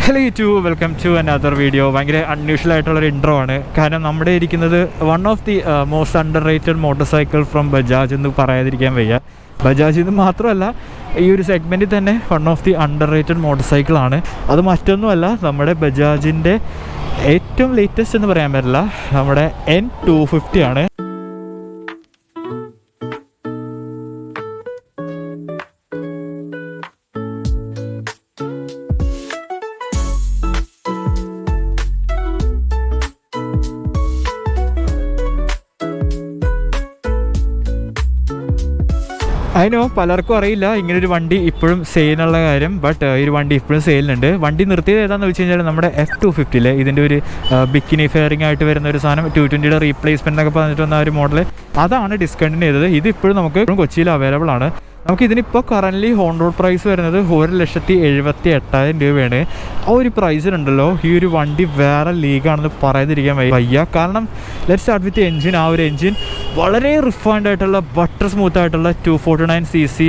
Hello YouTube, welcome to another video. ഭയങ്കര unusual ആയിട്ടുള്ളൊരു intro ആണ്. കാരണം നമ്മുടെ ഇരിക്കുന്നത് one of the most underrated motorcycle from Bajaj എന്ന് പറയാതിരിക്കാൻ വയ്യ. ബജാജ് ഇത് മാത്രമല്ല, ഈ ഒരു സെഗ്മെൻറ്റിൽ തന്നെ one of the under rated motor സൈക്കിളാണ്. അത് മറ്റൊന്നുമല്ല, നമ്മുടെ ബജാജിൻ്റെ ഏറ്റവും ലേറ്റസ്റ്റ് എന്ന് പറയാൻ പറ്റില്ല, നമ്മുടെ N250 ആണ്. അതിനോ പലർക്കും അറിയില്ല ഇങ്ങനൊരു വണ്ടി ഇപ്പോഴും സെയിലുള്ള കാര്യം. ബട്ട് ഈ ഒരു വണ്ടി ഇപ്പോഴും സെയിലുണ്ട്. വണ്ടി നിർത്തിയത് ഏതാണെന്ന് വെച്ച് കഴിഞ്ഞാൽ നമ്മുടെ F250 ഇതിൻ്റെ ഒരു ബിക്കിനി ഫെയറിംഗ് ആയിട്ട് വരുന്ന ഒരു സാധനം 220 റീപ്ലേസ്മെൻ്റ് എന്നൊക്കെ പറഞ്ഞിട്ട് വന്ന ഒരു മോഡൽ, അതാണ് ഡിസ്കണ്ടിന്യൂ ചെയ്തത്. ഇത് ഇപ്പോഴും നമുക്ക് കൊച്ചിയിൽ അവൈലബിൾ ആണ്. നമുക്ക് ഇതിനിപ്പോൾ കറൻ്റ്ലി ഓൺ റോഡ് പ്രൈസ് വരുന്നത് 1,78,000 രൂപയാണ്. ആ ഒരു പ്രൈസിലുണ്ടല്ലോ, ഈ ഒരു വണ്ടി വേറെ ലീഗാണെന്ന് പറയാതിരിക്കാൻ വയ്യ. കാരണം ലെറ്റ് സ്റ്റാർട്ട് വിത്ത് എൻജിൻ. ആ ഒരു എൻജിൻ വളരെ റിഫൈൻഡ് ആയിട്ടുള്ള ബട്ടർ സ്മൂത്ത് ആയിട്ടുള്ള 249cc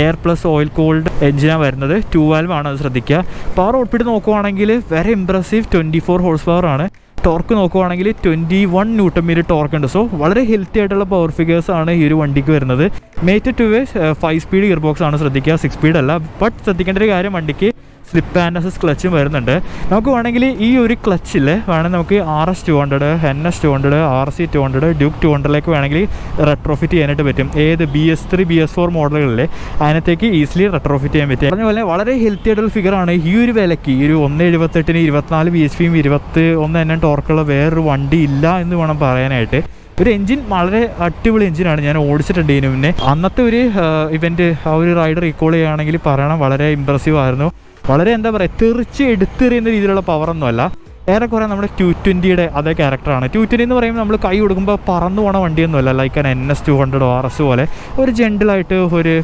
air plus oil cooled എൻജിനാണ് വരുന്നത്. 2 വാൽവ് ആണ്, അത് ശ്രദ്ധിക്കുക. പവർ ഔട്ട്പുട്ട് നോക്കുവാണെങ്കിൽ വെരി ഇംപ്രസീവ് 24 ഹോഴ്സ് പവർ ആണ്. ടോർക്ക് നോക്കുവാണെങ്കിൽ 21 Nm ടോർക്ക് ഉണ്ട്. സോ വളരെ ഹെൽത്തി ആയിട്ടുള്ള പവർ ഫിഗേഴ്സ് ആണ് ഈ ഒരു വണ്ടിക്ക് വരുന്നത്. മേറ്റ് 2 5 സ്പീഡ് ഗിയർ ബോക്സ് ആണ്, ശ്രദ്ധിക്കുക. 6 സ്പീഡ് അല്ല. ബട്ട് ശ്രദ്ധിക്കേണ്ട ഒരു കാര്യം, വണ്ടിക്ക് സ്ലിപ്പ് ആൻഡ് അസിസ്റ്റ് ക്ലച്ചും വരുന്നുണ്ട്. നമുക്ക് വേണമെങ്കിൽ ഈ ഒരു ക്ലച്ചിൽ വേണമെങ്കിൽ നമുക്ക് RS200, NS200, RC200, ഡ്യൂക്ക് 200 വേണമെങ്കിൽ റെട്രോഫിറ്റ് ചെയ്യാനായിട്ട് പറ്റും. ഏത് BS3 BS4 മോഡലുകളിലെ അതിനകത്തേക്ക് ഈസിലി റെട്രോഫിറ്റ് ചെയ്യാൻ പറ്റും. പറഞ്ഞ പോലെ വളരെ ഹെൽത്തി ആയിട്ടുള്ള ഫിഗറാണ്. ഈ ഒരു വിലയ്ക്ക് ഈ ഒരു 1.78 24 BHPയും 21 NM ടോർക്കുള്ള വേറൊരു വണ്ടി ഇല്ല എന്ന് വേണം പറയാനായിട്ട്. ഒരു എൻജിൻ വളരെ അടിപൊളി എൻജിനാണ്. ഞാൻ ഓടിച്ചിട്ടുണ്ട് ഇതിന് മുന്നേ. അന്നത്തെ ഒരു ഇവൻറ്റ് ആ ഒരു റൈഡ് റീകോൾ ചെയ്യുകയാണെങ്കിൽ പറയണം, വളരെ ഇമ്പ്രസീവ് ആയിരുന്നു. വളരെ എന്താ പറയുക, തെറിച്ച് എടുത്തെറിയുന്ന രീതിയിലുള്ള പവറൊന്നുമല്ല. ഏറെക്കുറെ നമ്മുടെ 220 അതേ ക്യാരക്ടറാണ്. 220 എന്ന് പറയുമ്പോൾ നമ്മൾ കൈ കൊടുക്കുമ്പോൾ പറന്നു പോണ വണ്ടിയൊന്നുമല്ല. ലൈക്ക് NS200 RS പോലെ ഒരു ജെൻറ്റിലായിട്ട് ഒരു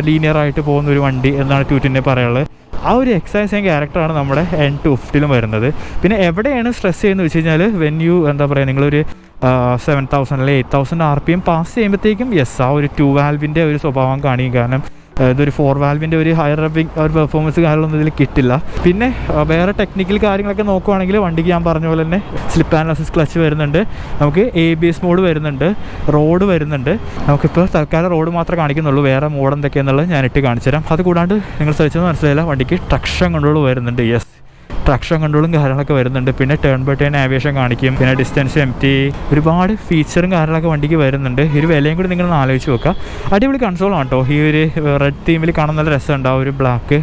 ലീനിയറായിട്ട് പോകുന്ന ഒരു വണ്ടി എന്നാണ് 220 പറയാനുള്ളത്. ആ ഒരു എക്സൈസിങ് ക്യാരക്ടറാണ് നമ്മുടെ N250 വരുന്നത്. പിന്നെ എവിടെയാണ് സ്ട്രെസ് ചെയ്യുന്നത് വെച്ച് കഴിഞ്ഞാൽ, വെൻ യു എന്താ പറയുക, നിങ്ങളൊരു 7,000 അല്ലെങ്കിൽ 8,000 RPM പാസ് ചെയ്യുമ്പോഴത്തേക്കും ആ ഒരു 2 വാൽവിൻ്റെ ഒരു സ്വഭാവം കാണിക്കും. കാരണം ഇതൊരു 4 വാൽവിൻ്റെ ഒരു ഹയർ റബ്ബിങ് ഒരു പെർഫോമൻസ് കാര്യങ്ങളൊന്നും ഇതിൽ കിട്ടില്ല. പിന്നെ വേറെ ടെക്നിക്കൽ കാര്യങ്ങളൊക്കെ നോക്കുവാണെങ്കിൽ വണ്ടിക്ക് ഞാൻ പറഞ്ഞ പോലെ തന്നെ സ്ലിപ്പ് ആൻഡ് അസിസ്റ്റ് ക്ലച്ച് വരുന്നുണ്ട്. നമുക്ക് ABS മോഡ് വരുന്നുണ്ട്, റോഡ് വരുന്നുണ്ട്. നമുക്കിപ്പോൾ തൽക്കാലം റോഡ് മാത്രമേ കാണിക്കുന്നുള്ളൂ. വേറെ മോഡ് എന്തൊക്കെയാണെന്നുള്ളത് ഞാൻ ഇട്ട് കാണിച്ചു തരാം. അതുകൂടാണ്ട് നിങ്ങൾ ശ്രദ്ധിച്ചെന്ന് മനസ്സിലായില്ല, വണ്ടിക്ക് ട്രക്ഷൻ കൺട്രോൾ വരുന്നുണ്ട്. ട്രാക്ഷൻ കൺട്രോളും കാര്യങ്ങളൊക്കെ വരുന്നുണ്ട്. പിന്നെ ടേൺ ബൈ ടേൺ ആവിയേഷൻ കാണിക്കും. പിന്നെ ഡിസ്റ്റൻസ് എംറ്റി, ഒരുപാട് ഫീച്ചറും കാര്യങ്ങളൊക്കെ വണ്ടിക്ക് വരുന്നുണ്ട്. ഈ ഒരു വിലയും കൂടി നിങ്ങളൊന്ന് ആലോചിച്ച് നോക്കുക. അടിപൊളി കൺസോളാണ് കേട്ടോ. ഈ ഒരു റെഡ് തീമിൽ കാണാൻ നല്ല രസമുണ്ട്. ആ ഒരു ബ്ലാക്ക്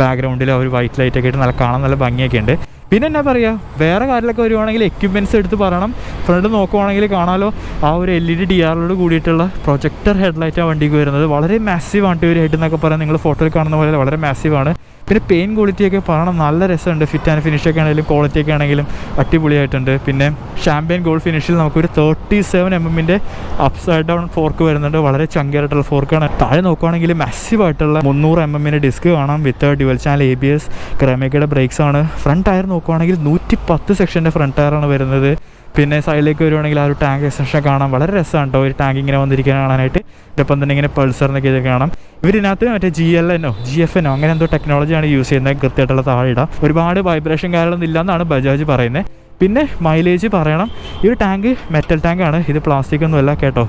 ബാക്ക്ഗ്രൗണ്ടിൽ ആ ഒരു വൈറ്റ് ലൈറ്റൊക്കെ ആയിട്ട് നല്ല കാണാൻ നല്ല ഭംഗിയൊക്കെ ഉണ്ട്. പിന്നെ എന്നാ പറയുക, വേറെ കാര്യങ്ങളൊക്കെ വരുവാണെങ്കിൽ എക്യുപ്മെൻറ്റ്സ് എടുത്ത് പറയണം. ഫ്രണ്ട് നോക്കുവാണെങ്കിൽ കാണാമല്ലോ, ആ ഒരു LED DRLോട് കൂടിയിട്ടുള്ള പ്രൊജക്ടർ ഹെഡ്ലൈറ്റാണ് വണ്ടിക്ക് വരുന്നത്. വളരെ മാസീവാണ് ഈ ഒരു ഹെഡ് എന്നൊക്കെ പറയാൻ, നിങ്ങൾ ഫോട്ടോയിൽ കാണുന്ന പോലെ വളരെ മാസീവാണ്. പിന്നെ പെയിൻ ക്വാളിറ്റിയൊക്കെ പറയണം, നല്ല രസമുണ്ട്. ഫിറ്റ് ആൻഡ് ഫിനിഷൊക്കെ ആണെങ്കിലും ക്വാളിറ്റിയൊക്കെ ആണെങ്കിലും അടിപൊളിയായിട്ടുണ്ട്. പിന്നെ ഷാമ്പയിൻ ഗോൾഡ് ഫിനിഷിൽ നമുക്കൊരു 37 mm അപ്സൈഡ് ഡൗൺ ഫോർക്ക് വരുന്നുണ്ട്. വളരെ ചങ്കിയായിട്ടുള്ള ഫോർക്കാണ്. താഴെ നോക്കുവാണെങ്കിൽ മാസീവായിട്ടുള്ള 300 mm ഡിസ്ക് കാണാം വിത്ത് ഡ്യുവൽ ചാനൽ ABS. ക്രെമേക്കയുടെ ബ്രേക്സ് ആണ്. ഫ്രണ്ട് ടയർ നോക്കുവാണെങ്കിൽ 110 സെക്ഷൻ്റെ ഫ്രണ്ട് ടയറാണ് വരുന്നത്. പിന്നെ സൈഡിലേക്ക് വരുവാണെങ്കിൽ ആ ഒരു ടാങ്ക് എക്സ്റ്റൻഷൻ കാണാം. വളരെ രസമാണ് കേട്ടോ ഒരു ടാങ്ക് ഇങ്ങനെ വന്നിരിക്കാൻ കാണാനായിട്ട്. ഇപ്പം തന്നെ ഇങ്ങനെ പൾസറിനൊക്കെ ഇത് കാണാം. ഇവരിനകത്ത് മറ്റേ GFNO അങ്ങനെ എന്തോ ടെക്നോളജിയാണ് യൂസ് ചെയ്യുന്നത്. കൃത്യമായിട്ടുള്ള താഴെ ഇടാം. ഒരുപാട് വൈബ്രേഷൻ കാര്യങ്ങളൊന്നും ഇല്ലയെന്നാണ് ബജാജ് പറയുന്നത്. പിന്നെ മൈലേജ് പറയണം, ഈ ഒരു ടാങ്ക് മെറ്റൽ ടാങ്കാണ്, ഇത് പ്ലാസ്റ്റിക് ഒന്നുമല്ല കേട്ടോ.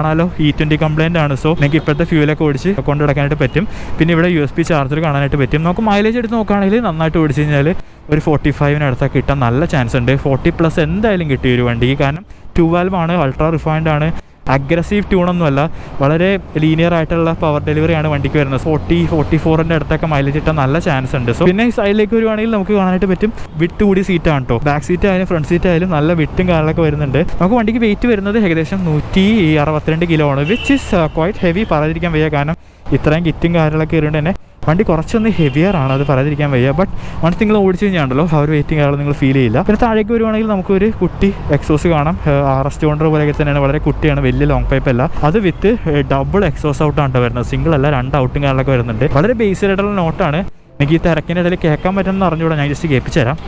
ആണല്ലോ E20 കംപ്ലൈൻ്റ് ആണ്. സോ നിങ്ങൾക്ക് ഇപ്പോഴത്തെ ഫ്യൂലൊക്കെ ഓടിച്ച് കൊണ്ടു നടക്കാനായിട്ട് പറ്റും. പിന്നെ ഇവിടെ USB ചാർജർ കാണാനായിട്ട് പറ്റും. നമുക്ക് മൈലേജ് എടുത്ത് നോക്കുകയാണെങ്കിൽ നന്നായിട്ട് ഓടിച്ച് കഴിഞ്ഞാൽ ഒരു 45 കിട്ടാൻ നല്ല ചാൻസ് ഉണ്ട്. 40+ എന്തായാലും കിട്ടും ഒരു വണ്ടിക്ക്. കാരണം 2 വാൽവാണ്, അൾട്രാ റിഫൈൻഡ് ആണ്, അഗ്രസീവ് ട്യൂണൊന്നുമല്ല, വളരെ ലീനിയർ ആയിട്ടുള്ള പവർ ഡെലിവറിയാണ് വണ്ടിക്ക് വരുന്നത്. 40-44 അടുത്തൊക്കെ മൈലേജ് കിട്ടാൻ നല്ല ചാൻസ് ഉണ്ട്. സോ പിന്നെ സൈഡിലേക്ക് വരുവാണെങ്കിൽ നമുക്ക് കാണാനായിട്ട് പറ്റും, വിട്ട് കൂടി സീറ്റാണ് കേട്ടോ. ബാക്ക് സീറ്റ് ആയാലും ഫ്രണ്ട് സീറ്റ് ആയാലും നല്ല വിട്ടും കാര്യങ്ങളൊക്കെ വരുന്നുണ്ട്. നമുക്ക് വണ്ടിക്ക് വെയിറ്റ് വരുന്നത് ഏകദേശം 162 കിലോ ആണ്, വിച്ച് ഇസ് ക്വൈറ്റ് ഹെവി പറയാതിരിക്കാൻ വയ്യ. കാരണം ഇത്രയും കിറ്റും കാര്യങ്ങളൊക്കെ വരുന്നുണ്ട് തന്നെ വണ്ടി കുറച്ചൊന്ന് ഹെവിയർ ആണ്, അത് പറയാതിരിക്കാൻ വയ്യ. ബട്ട് വൺസ് നിങ്ങൾ ഓടിച്ച് കഴിഞ്ഞാണ്ടല്ലോ ആ ഒരു വെയിറ്റിംഗ് കാര്യങ്ങൾ നിങ്ങൾ ഫീൽ ചെയ്യില്ല. പിന്നെ താഴേക്ക് വരുവാണെങ്കിൽ നമുക്കൊരു കുട്ടി എക്സോസ് കാണാം. RS200 പോലെയൊക്കെ തന്നെയാണ്, വളരെ കുട്ടിയാണ്, വലിയ ലോങ് പൈപ്പ് അല്ല. അത് വിത്ത് ഡബിൾ എക്സോസ് ഔട്ടാണ് വരുന്നത്, സിംഗിൾ അല്ല, 2 ഔട്ടും കാര്യങ്ങളൊക്കെ വരുന്നുണ്ട്. വളരെ ബേസ്ഡ് ആയിട്ടുള്ള നോട്ടാണ്. എനിക്ക് ഈ തിരക്കിൻ്റെ ഇടയിൽ കേൾക്കാൻ പറ്റുമെന്ന് അറിഞ്ഞുകൂടാ, ഞാൻ ജസ്റ്റ് കേൾപ്പിച്ചു തരാം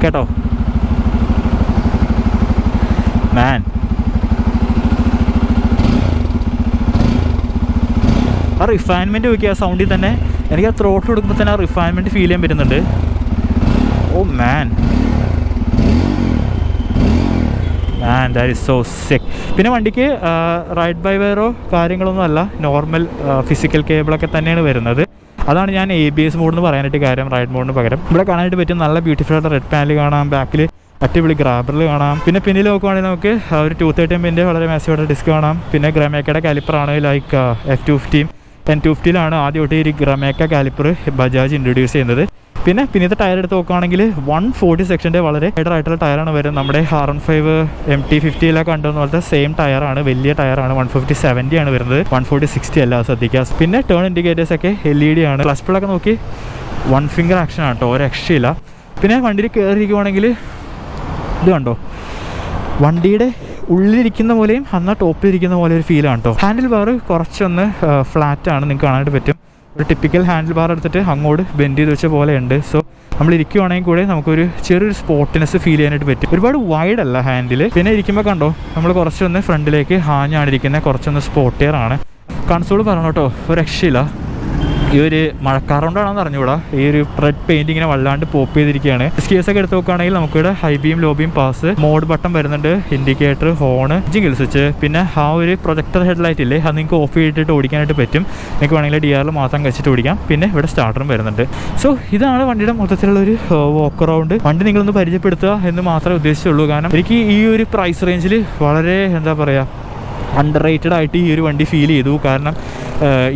കേട്ടോ. മാൻ ആ റിഫൈൻമെൻറ്റ് നോക്കിയ ആ സൗണ്ടിൽ തന്നെ എനിക്ക് ആ ത്രോട്ടിൽ കൊടുക്കുമ്പോൾ തന്നെ ആ റിഫൈൻമെൻറ്റ് ഫീൽ ചെയ്യാൻ പറ്റുന്നുണ്ട്. ഓ മാൻ ദാറ്റ് ഈസ് സോ സിക്ക്. പിന്നെ വണ്ടിക്ക് റൈഡ് ബൈ വയറോ കാര്യങ്ങളൊന്നും അല്ല, നോർമൽ ഫിസിക്കൽ കേബിളൊക്കെ തന്നെയാണ് വരുന്നത്. അതാണ് ഞാൻ ABS മോഡ് എന്ന് പറയാനായിട്ട് കാര്യം, റൈഡ് മോഡിന് പകരം. ഇവിടെ കാണാനായിട്ട് പറ്റും നല്ല ബ്യൂട്ടിഫുൾ ആയിട്ട് റെഡ് പാനൽ കാണാം, ബാക്കിൽ അടിപൊളി ഗ്രാബറിൽ കാണാം. പിന്നെ പിന്നിൽ നോക്കുവാണെങ്കിൽ നമുക്ക് ഒരു 230 വളരെ മാസീവായിട്ട് ഡിസ്ക് കാണാം. പിന്നെ ഗ്രമേക്കയുടെ കാലിപ്പറാണ്, ലൈക്ക് F250 N250 ആദ്യമായിട്ട് ഈ ഗ്രമേക്ക കാലിപ്പർ ബജാജ് ഇൻട്രൊഡ്യൂസ് ചെയ്യുന്നത്. പിന്നെ പിന്നത്തെ ടയർ എടുത്ത് നോക്കുകയാണെങ്കിൽ 140 സെക്ഷൻ്റെ വളരെ ഹൈഡറായിട്ടുള്ള ടയറാണ് വരുന്നത്. നമ്മുടെ R15 MT50 കണ്ടുവന്ന പോലത്തെ സെയിം ടയറാണ്, വലിയ ടയറാണ്. 150/70 ആണ് വരുന്നത്, 140/60 അല്ല, ശ്രദ്ധിക്കുക. പിന്നെ ടേൺ ഇൻഡിക്കേറ്റേഴ്സ് ഒക്കെ LED ആണ്. ക്ലച്ച് പ്ലൊക്കെ നോക്കി 1 ഫിംഗർ ആക്ഷൻ ആണ് കേട്ടോ, ഒരു രക്ഷയില്ല. പിന്നെ വണ്ടിയിൽ കയറിയിരിക്കുവാണെങ്കിൽ ഇത് കണ്ടോ, വണ്ടിയുടെ ഉള്ളിലിരിക്കുന്ന പോലെയും എന്നാൽ ടോപ്പിലിരിക്കുന്ന പോലെ ഒരു ഫീലാണ് കേട്ടോ. ഹാൻഡിൽ ബാർ കുറച്ചൊന്ന് ഫ്ലാറ്റാണ്, നിങ്ങൾക്ക് കാണാനായിട്ട് പറ്റും. ഒരു ടിപ്പിക്കൽ ഹാൻഡിൽ ബാർ എടുത്തിട്ട് അങ്ങോട്ട് ബെൻഡ് ചെയ്ത് വെച്ച പോലെ ഉണ്ട്. സോ നമ്മൾ ഇരിക്കുവാണെങ്കിൽ കൂടെ നമുക്കൊരു ചെറിയൊരു സ്പോർട്ടിനെസ് ഫീൽ ചെയ്യാനായിട്ട് പറ്റും. ഒരുപാട് വൈഡ് അല്ല ഹാൻഡിൽ. പിന്നെ ഇരിക്കുമ്പോൾ കണ്ടോ, നമ്മൾ കുറച്ചൊന്ന് ഫ്രണ്ടിലേക്ക് ഹാഞ്ഞാണ് ഇരിക്കുന്നത്, കുറച്ചൊന്ന് സ്പോർട്ടിയർ ആണ്. കൺസോൾ പറഞ്ഞു കേട്ടോ, ഒരു രക്ഷയില്ല. ഈ ഒരു മഴക്കാറുകൊണ്ടാണെന്ന് അറിഞ്ഞുകൂടാ, ഈ ഒരു റെഡ് പെയിന്റ് ഇങ്ങനെ വല്ലാണ്ട് പോപ്പ് ചെയ്തിരിക്കുകയാണ്. സ്കിയേഴ്സൊക്കെ എടുത്ത് നോക്കുകയാണെങ്കിൽ നമുക്കിവിടെ high beam, low beam, pass, mode button വരുന്നുണ്ട്, ഇൻഡിക്കേറ്റർ, ഹോണ്, ജിംഗിൾ സ്വിച്ച്. പിന്നെ ആ ഒരു പ്രൊജക്ടർ ഹെഡ്ലൈറ്റ് ഇല്ലേ, അത് നിങ്ങൾക്ക് ഓഫ് ചെയ്തിട്ട് ഓടിക്കാനായിട്ട് പറ്റും. നിങ്ങൾക്ക് വേണമെങ്കിൽ DRL മാത്രം വെച്ചിട്ട് ഓടിക്കാം. പിന്നെ ഇവിടെ സ്റ്റാർട്ടറും വരുന്നുണ്ട്. സോ ഇതാണ് വണ്ടിയുടെ മൊത്തത്തിലുള്ള ഒരു വാക്ക് അറൗണ്ട്. വണ്ടി നിങ്ങളൊന്ന് പരിചയപ്പെടുത്തുക എന്ന് മാത്രമേ ഉദ്ദേശിച്ചുള്ളൂ. കാരണം എനിക്ക് ഈ ഒരു പ്രൈസ് റേഞ്ചിൽ വളരെ എന്താ പറയുക, അണ്ടർ റേറ്റഡ് ആയിട്ട് ഈ ഒരു വണ്ടി ഫീൽ ചെയ്തു. കാരണം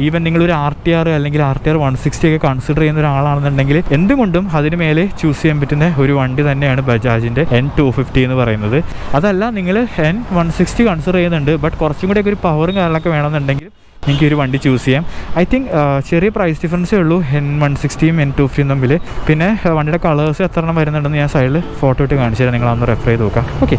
ഈവൻ നിങ്ങളൊരു RTR അല്ലെങ്കിൽ RTR 160 ഒക്കെ കൺസിഡർ ചെയ്യുന്ന ഒരാളാണെന്നുണ്ടെങ്കിൽ എന്തുകൊണ്ടും അതിന് മേലെ ചൂസ് ചെയ്യാൻ പറ്റുന്ന ഒരു വണ്ടി തന്നെയാണ് ബജാജിൻ്റെ N250 എന്ന് പറയുന്നത്. അതല്ല നിങ്ങൾ N160 കൺസിഡർ ചെയ്യുന്നുണ്ട്, ബട്ട് കുറച്ചും കൂടെയൊക്കെ ഒരു പവറും കാര്യങ്ങളൊക്കെ വേണമെന്നുണ്ടെങ്കിൽ എനിക്ക് ഒരു വണ്ടി ചൂസ് ചെയ്യാം. ഐ തിങ്ക് ചെറിയ പ്രൈസ് ഡിഫറൻസേ ഉള്ളൂ N160യും N250യും തമ്മിൽ. പിന്നെ വണ്ടിയുടെ കളേഴ്സ് എത്ര എണ്ണം വരുന്നുണ്ടെന്ന് ഞാൻ സൈഡിൽ ഫോട്ടോ ഇട്ട് കാണിച്ചു തരാം, നിങ്ങളൊന്ന് റെഫർ ചെയ്ത് നോക്കാം. ഓക്കെ.